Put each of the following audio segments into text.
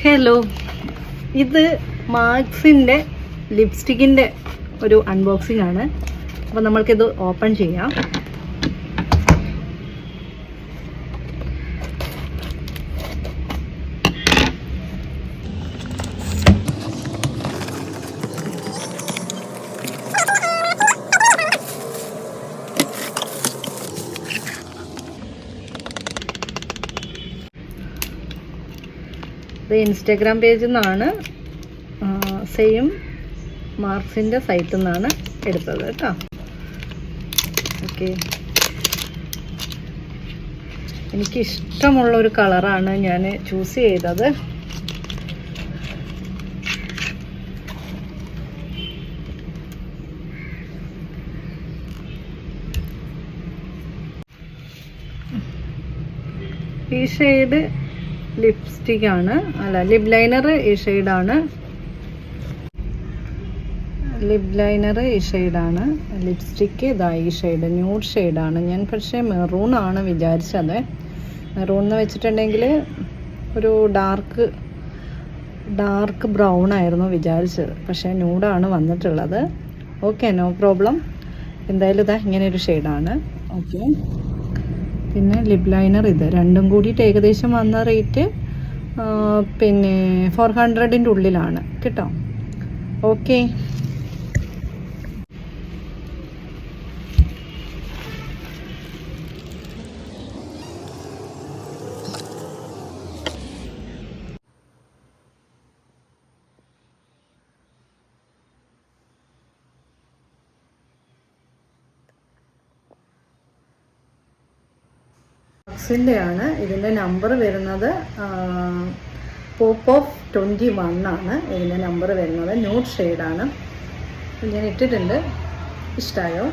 Hello, ഇത് മാക്സിൻ്റെ ലിപ്സ്റ്റിക്കിൻ്റെ ഒരു unboxing ആണ്. അപ്പോൾ നമ്മൾക്കിത് ഓപ്പൺ ചെയ്യാം. ഇത് ഇൻസ്റ്റാഗ്രാം പേജിൽ നിന്നാണ്, സെയിം മാർക്സിൻ്റെ സൈറ്റിൽ നിന്നാണ് എടുത്തത് കേട്ടോ. ഓക്കെ, എനിക്കിഷ്ടമുള്ളൊരു കളറാണ് ഞാൻ ചൂസ് ചെയ്തത്. ഈ ഷെയ്ഡ് ലിപ്സ്റ്റിക്കാണ്, അല്ല ലിപ് ലൈനർ ഈ ഷെയ്ഡാണ്. ലിപ് ലൈനർ ഈ ഷെയ്ഡാണ്, ലിപ്സ്റ്റിക്ക് ഇതാ ഈ ഷെയ്ഡ് ന്യൂഡ് ഷെയ്ഡാണ്. ഞാൻ പക്ഷേ മെറൂണാണ് വിചാരിച്ചത്. മെറൂൺ എന്ന് വെച്ചിട്ടുണ്ടെങ്കിൽ ഒരു ഡാർക്ക് ബ്രൗൺ ആയിരുന്നു വിചാരിച്ചത്, പക്ഷേ ന്യൂഡാണ് വന്നിട്ടുള്ളത്. Okay, no problem. എന്തായാലും ഇതാ ഇങ്ങനെയൊരു ഷെയ്ഡാണ്. ഓക്കെ, പിന്നെ ലിപ് ലൈനർ ഇത് രണ്ടും കൂടിയിട്ട് ഏകദേശം വന്ന റേറ്റ് പിന്നെ 400-ൻ്റെ ഉള്ളിലാണ് കേട്ടോ. ഓക്കെ, മാക്സിൻ്റെ ആണ്. ഇതിൻ്റെ നമ്പർ വരുന്നത് പോപ്പ് ഓഫ് 21 ആണ് ഇതിൻ്റെ നമ്പർ വരുന്നത്. ന്യൂഡ് ഷെയ്ഡാണ്. ഞാൻ ഇട്ടിട്ടുണ്ട്. ഇഷ്ടമായോ?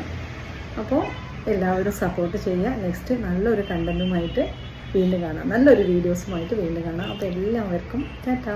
അപ്പോൾ എല്ലാവരും സപ്പോർട്ട് ചെയ്യുക. നെക്സ്റ്റ് നല്ലൊരു കണ്ടൻറ്റുമായിട്ട് വീണ്ടും കാണാം, നല്ലൊരു വീഡിയോസുമായിട്ട് വീണ്ടും കാണാം. അപ്പോൾ എല്ലാവർക്കും ടാറ്റാ.